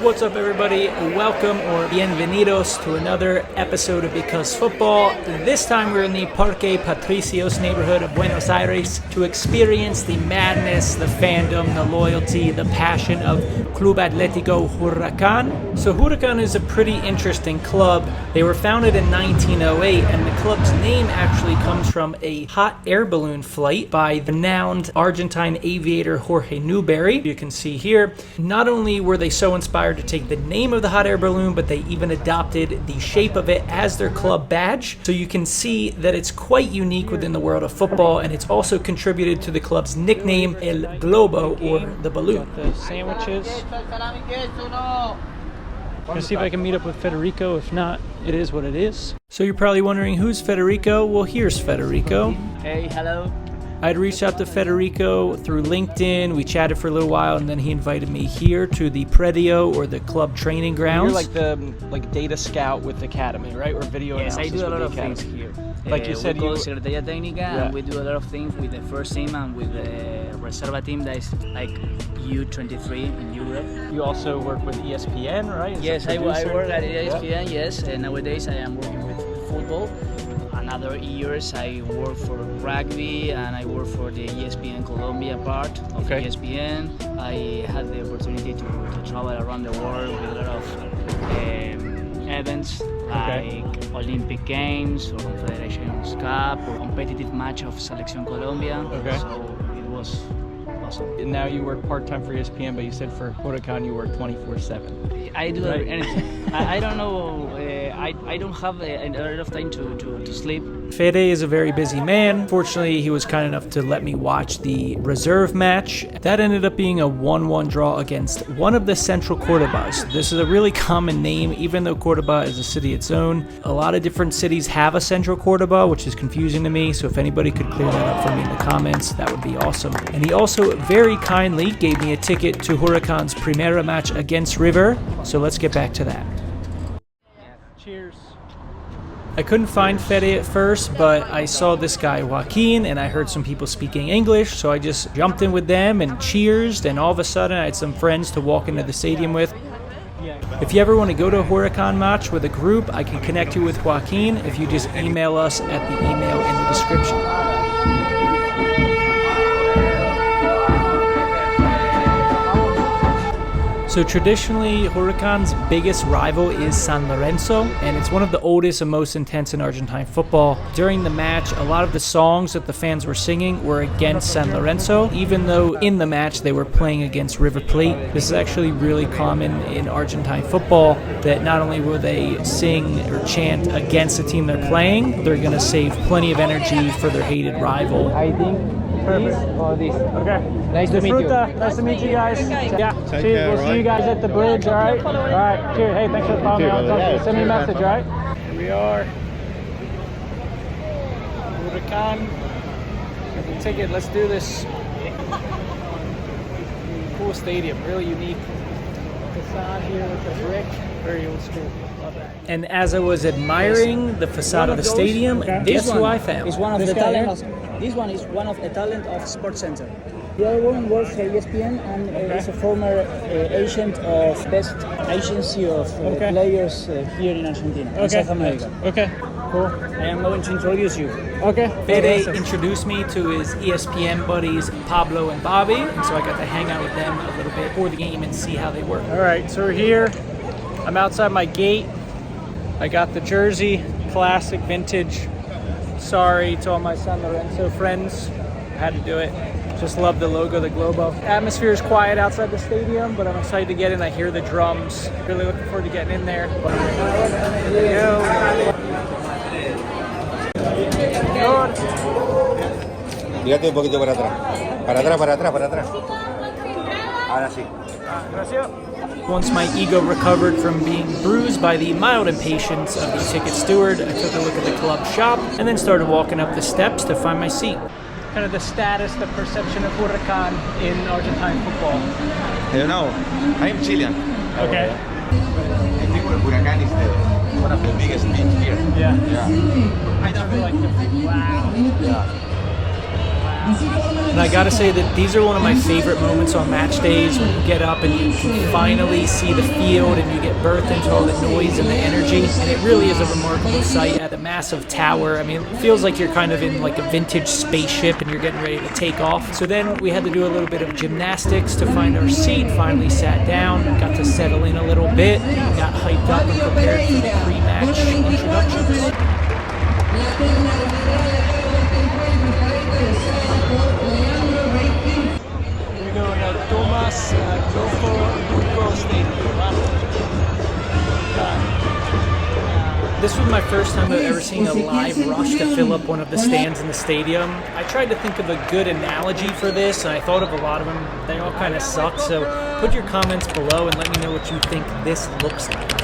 What's up, everybody? Welcome or bienvenidos to another episode of Because Football. This time we're in the Parque Patricios neighborhood of Buenos Aires to experience the madness, the fandom, the loyalty, the passion of Club Atletico Huracan. So Huracán is a pretty interesting club. They were founded in 1908, and the club's name actually comes from a hot air balloon flight by the renowned Argentine aviator Jorge Newberry. You can see here, not only were they so inspired to take the name of the hot air balloon, but they even adopted the shape of it as their club badge. So you can see that it's quite unique within the world of football, and it's also contributed to the club's nickname, El Globo, or the balloon. The sandwiches. Gonna see if I can meet up with Federico. If not, it is what it is. So you're probably wondering, who's Federico? Well, here's Federico. Hey, hello. I'd reached out to Federico through LinkedIn. We chatted for a little while, and then he invited me here to the Predio, or the club training grounds. You're like the data scout with the academy, right? Or video analysis. Yes, I do a lot of things here. Like you said, we call Secretaría Técnica, and we do a lot of things with the first team and with the Reserva team that is like U23 in Europe. You also work with ESPN, right? Yes, I work at ESPN, yes. And nowadays I am working with football. Other years I work for rugby, and I work for the ESPN Colombia part of ESPN. I had the opportunity to travel around the world with a lot of events like Olympic Games or Confederations Cup or competitive match of Selección Colombia. So it was awesome. And now you work part-time for ESPN, but you said for Huracán you work 24/7. I do anything. I don't know. I don't have a lot of time to sleep. Fede is a very busy man. Fortunately, he was kind enough to let me watch the reserve match. That ended up being a 1-1 draw against one of the Central Cordobas. This is a really common name, even though Cordoba is a city its own. A lot of different cities have a Central Cordoba, which is confusing to me, so if anybody could clear that up for me in the comments, that would be awesome. And he also very kindly gave me a ticket to Huracán's primera match against River, so let's get back to that. Cheers. I couldn't find Fede at first, but I saw this guy Joaquin, and I heard some people speaking English, so I just jumped in with them and cheersed, and all of a sudden I had some friends to walk into the stadium with. If you ever want to go to a Huracán match with a group, I can connect you with Joaquin if you just email us at the email in the description. So traditionally, Huracán's biggest rival is San Lorenzo, and it's one of the oldest and most intense in Argentine football. During the match, a lot of the songs that the fans were singing were against San Lorenzo, even though in the match they were playing against River Plate. This is actually really common in Argentine football, that not only will they sing or chant against the team they're playing, they're going to save plenty of energy for their hated rival. I think perfect. This. Okay. Nice to meet you. Nice to meet you guys. Yeah. We'll see you guys at the bridge, all right? All right. Cheers. Hey, thanks for following me. Send me a message, all right? Here we are. Huracán. Get the ticket. Let's do this. Cool stadium. Really unique. Facade here with the brick. Very old school. Love that. And as I was admiring the facade of the stadium, guess who I found? Is one of the talent. This one is one of the talent of Sports Center. The other one works for ESPN and is a former agent of best agency of players here in Argentina, in South America. Okay, cool. I am going to introduce you. Okay. Fede introduced me to his ESPN buddies, Pablo and Bobby, and so I got to hang out with them a little bit before the game and see how they work. All right, so we're here. I'm outside my gate. I got the jersey, classic, vintage. Sorry to all my San Lorenzo friends. I had to do it. Just love the logo, the Globo. Atmosphere is quiet outside the stadium, but I'm excited to get in. I hear the drums. Really looking forward to getting in there. Here we go. Fíjate un poquito para atrás. Para atrás, para atrás, para atrás. Ahora sí. Gracias. Once my ego recovered from being bruised by the mild impatience of the ticket steward, I took a look at the club shop and then started walking up the steps to find my seat. Kind of the status, the perception of Huracán in Argentine football. I don't know. I'm Chilean. Okay. I think Huracán is one of the biggest teams here. Yeah. I don't feel like the wow. Yeah. And I gotta say that these are one of my favorite moments on match days, when you get up and you can finally see the field and you get birthed into all the noise and the energy. And it really is a remarkable sight at a massive tower. I mean, it feels like you're kind of in like a vintage spaceship and you're getting ready to take off. So then we had to do a little bit of gymnastics to find our seat, finally sat down, got to settle in a little bit, got hyped up and prepared for the pre-match introductions. This was my first time I've ever seen a live rush to fill up one of the stands in the stadium. I tried to think of a good analogy for this, and I thought of a lot of them. They all kind of suck, so put your comments below and let me know what you think this looks like.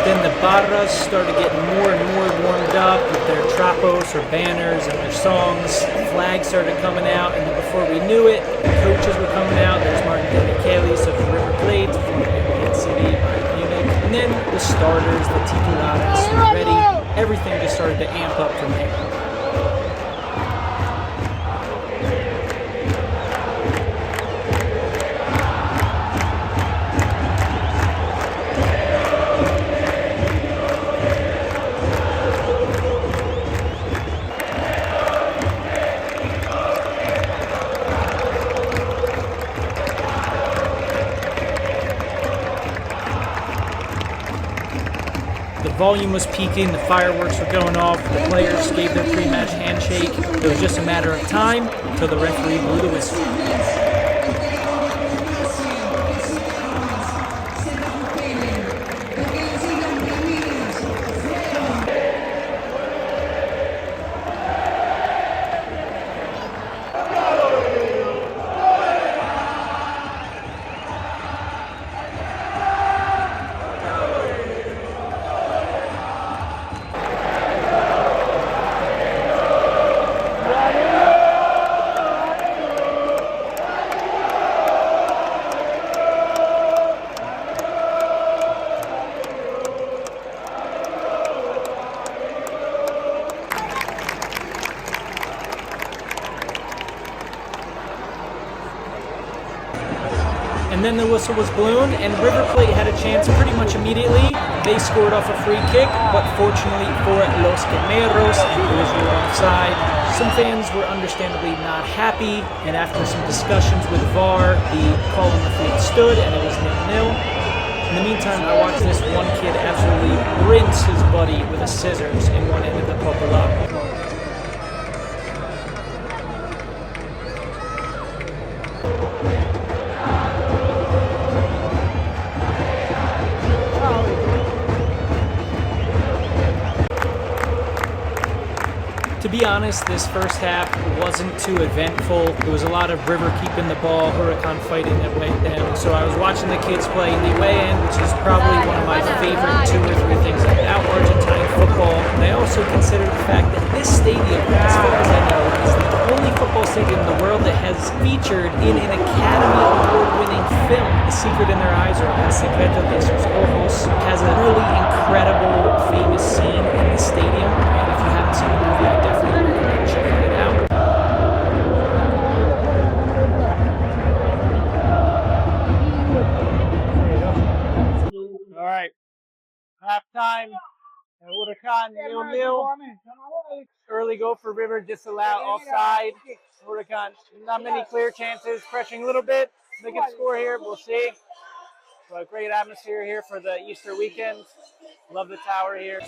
Then the barras started getting more and more warmed up with their trapos or banners and their songs. Flags started coming out, and then before we knew it, the coaches were coming out. There's Martin Demichelis of the River Plate, from City, Munich. And then the starters, the titulares, were ready. Everything just started to amp up from there. The volume was peaking, the fireworks were going off, the players gave their pre-match handshake. It was just a matter of time until the referee blew the whistle. And then the whistle was blown, and River Plate had a chance pretty much immediately. They scored off a free kick, but fortunately for Los Quemeros, it was ruled offside. Some fans were understandably not happy, and after some discussions with VAR, the call on the field stood, and it was 0-0. In the meantime, I watched this one kid absolutely rinse his buddy with a scissors in one end of the Popular. To be honest, this first half wasn't too eventful. There was a lot of River keeping the ball, Huracán fighting their way down. So I was watching the kids play in the away end, which is probably one of my favorite 2 or 3 things about Argentine football. And I also consider the fact that this stadium, as far as I know, is the only football stadium in the world that has featured in an Academy Award-winning film. The Secret in Their Eyes, or El Secreto de Sus Ojos, has a really incredible, famous scene in the stadium. And if you haven't seen the movie, I definitely recommend checking it out. All right, halftime. Huracán 0-0. Early goal for River disallowed offside. Huracán, not many clear chances, pressuring a little bit. They can score here, we'll see. But great atmosphere here for the Easter weekend. Love the tower here.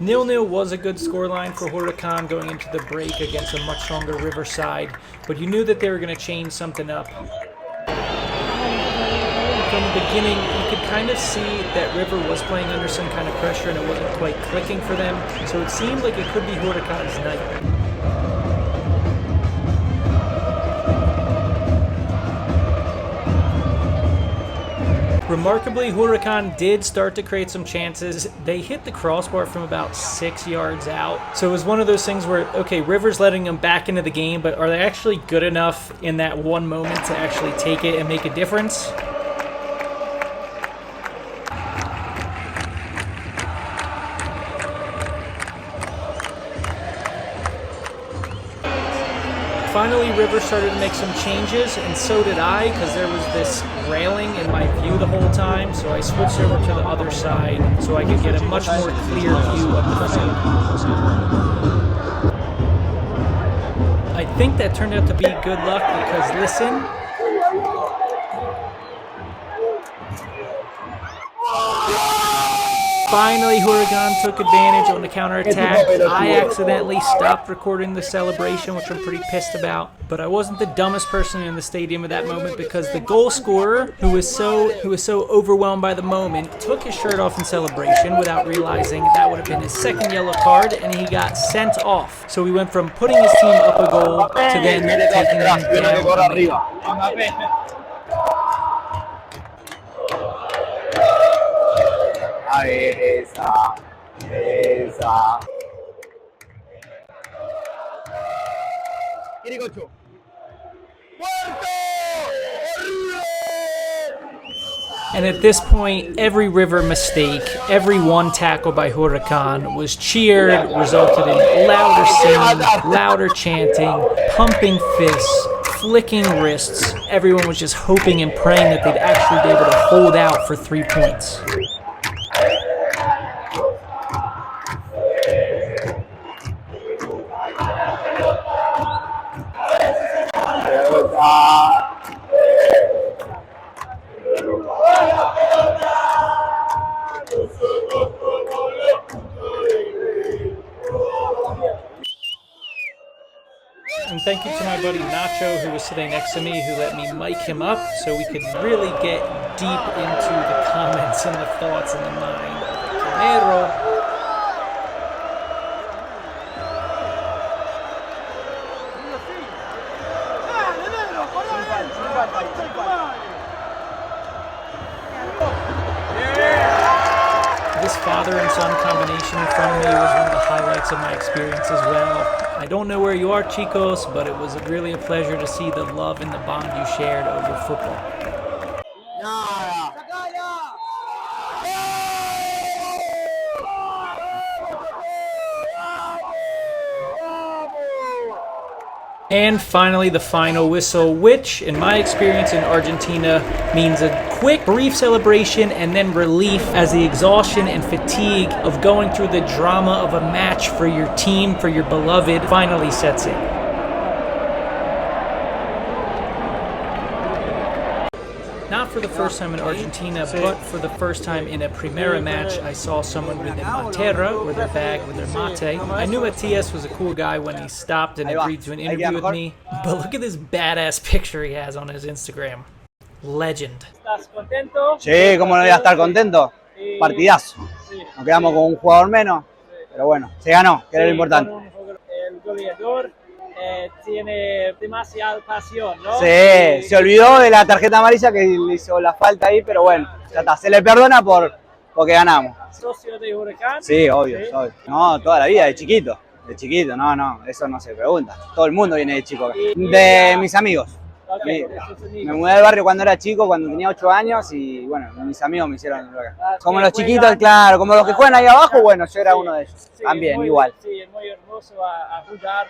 0-0 was a good scoreline for Huracán going into the break against a much stronger River side, but you knew that they were going to change something up. From the beginning, you could kind of see that River was playing under some kind of pressure and it wasn't quite clicking for them, so it seemed like it could be Huracán's night. Remarkably, Huracán did start to create some chances. They hit the crossbar from about 6 yards out. So it was one of those things where, okay, River's letting them back into the game, but are they actually good enough in that one moment to actually take it and make a difference? Finally, River started to make some changes, and so did I, because there was this railing in my view the whole time, so I switched over to the other side so I could get a much more clear view of the field. I think that turned out to be good luck because, listen. Finally, Huracán took advantage on the counterattack. I accidentally stopped recording the celebration, which I'm pretty pissed about. But I wasn't the dumbest person in the stadium at that moment because the goal scorer, who was so overwhelmed by the moment, took his shirt off in celebration without realizing that would have been his second yellow card, and he got sent off. So we went from putting his team up a goal to then taking them down. A ver, esa. Quiricocho. And at this point, every River mistake, every one tackle by Huracán was cheered, resulted in louder singing, louder chanting, pumping fists, flicking wrists. Everyone was just hoping and praying that they'd actually be able to hold out for 3 points. And thank you to my buddy Nacho, who was sitting next to me, who let me mic him up so we could really get deep into the comments and the thoughts and the mind of the Camero. This father and son combination in front of me was one of the highlights of my experience as well. I don't know where you are, chicos, but it was really a pleasure to see the love and the bond you shared over football. And finally, the final whistle, which, in my experience in Argentina, means a quick, brief celebration and then relief as the exhaustion and fatigue of going through the drama of a match for your team, for your beloved, finally sets in. Not for the first time in Argentina, but for the first time in a Primera match, I saw someone with a matera, or their bag with their mate. I knew Matias was a cool guy when he stopped and agreed to an interview with me, but look at this badass picture he has on his Instagram. Legend. ¿Estás contento? Sí, ¿cómo no voy a estar contento? Partidazo. Nos quedamos con un jugador menos, pero bueno, se ganó, que era lo importante. El goleador tiene demasiada pasión, ¿no? Sí, se olvidó de la tarjeta amarilla que le hizo la falta ahí, pero bueno, ya está, se le perdona porque ganamos. ¿Socio de Huracán? Sí, obvio, obvio. No, toda la vida, de chiquito, no, eso no se pregunta. Todo el mundo viene de chico acá. De mis amigos. Okay, Me mudé del barrio cuando era chico, cuando tenía 8 años y bueno, mis amigos me hicieron acá. Como los chiquitos, claro, como los que juegan ahí abajo, bueno, yo era uno de ellos. Sí, también, muy, igual. Sí, es muy hermoso a jugar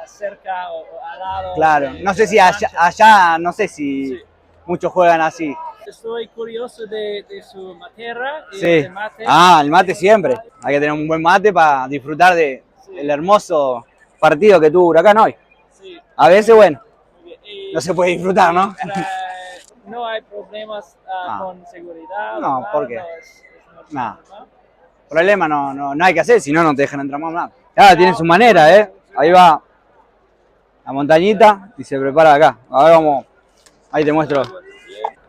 cerca o al lado. Claro, no sé si allá no sé si muchos juegan así. Estoy curioso de su matera y Sí. de mate. Ah, el mate siempre. Hay que tener un buen mate para disfrutar de el hermoso partido que tuvo Huracán hoy. Sí. A veces, bueno, Y, no se puede disfrutar, ¿no? no hay problemas con seguridad. No, nada, ¿por qué? es Nada. normal. Problema no hay que hacer, si no, no te dejan entrar más nada. Claro, tiene su manera, ¿eh? Ahí va la montañita y se prepara acá. Ahora vamos, ahí te muestro.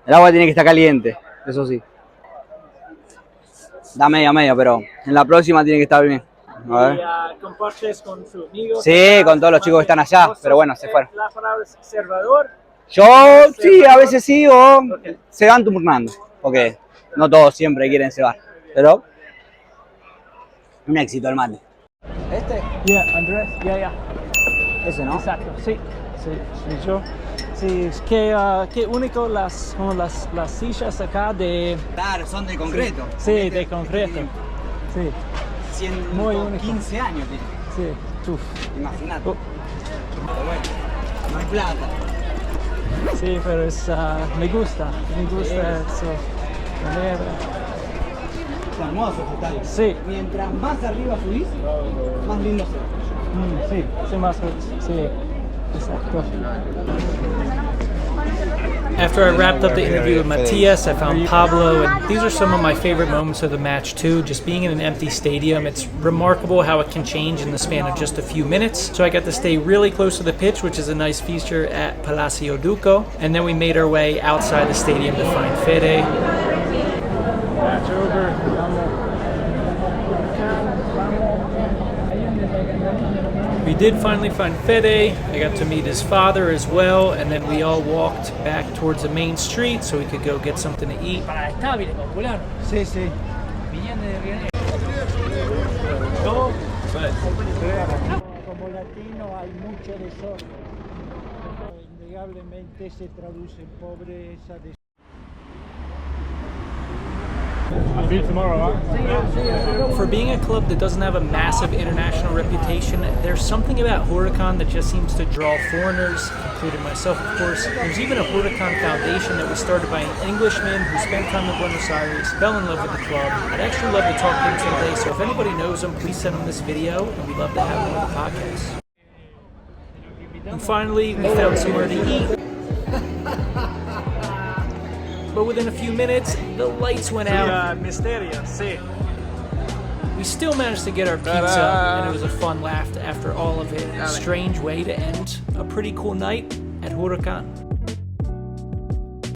El agua tiene que estar caliente, eso sí. Da media, pero en la próxima tiene que estar bien. A ver. Y compartes con sus amigos. Sí, con todos los chicos que están allá, pero bueno, se fueron. La palabra es observador. Yo sí, a veces sí, o se van turnando. porque no todos siempre quieren cebar, pero un éxito el mate. ¿Este? Yeah, Andrés, yeah. Ese, ¿no? Exacto, sí, sí, yo. Sí, es que, que único como las sillas acá de... Claro, son de concreto. Sí, de concreto. Sí, 115 años tiene. sí, uf. Imagínate. Oh. Pero bueno, no hay plata. Sí, pero es, me gusta eso. Es hermoso este estadio. Sí. Mientras más arriba subís, más lindo se ve. Sí, más, sí, exacto. After I wrapped up the interview with Matias, I found Pablo, and these are some of my favorite moments of the match too. Just being in an empty stadium, it's remarkable how it can change in the span of just a few minutes. So I got to stay really close to the pitch, which is a nice feature at Palacio Duco, and then we made our way outside the stadium to find Fede. Match over. We did finally find Fede. I got to meet his father as well, and then we all walked back towards the main street so we could go get something to eat. Sí, sí. Como latino hay mucho desorden. Innegablemente se traduce en pobreza, For being a club that doesn't have a massive international reputation, there's something about Huracan that just seems to draw foreigners, including myself, of course. There's even a Huracan Foundation that was started by an Englishman who spent time in Buenos Aires, fell in love with the club. I'd actually love to talk to him someday, so if anybody knows him, please send him this video, and we'd love to have him on the podcast. And finally, we found somewhere to eat. But within a few minutes, the lights went out. We still managed to get our pizza, and it was a fun laugh after all of it. A strange way to end a pretty cool night at Huracan.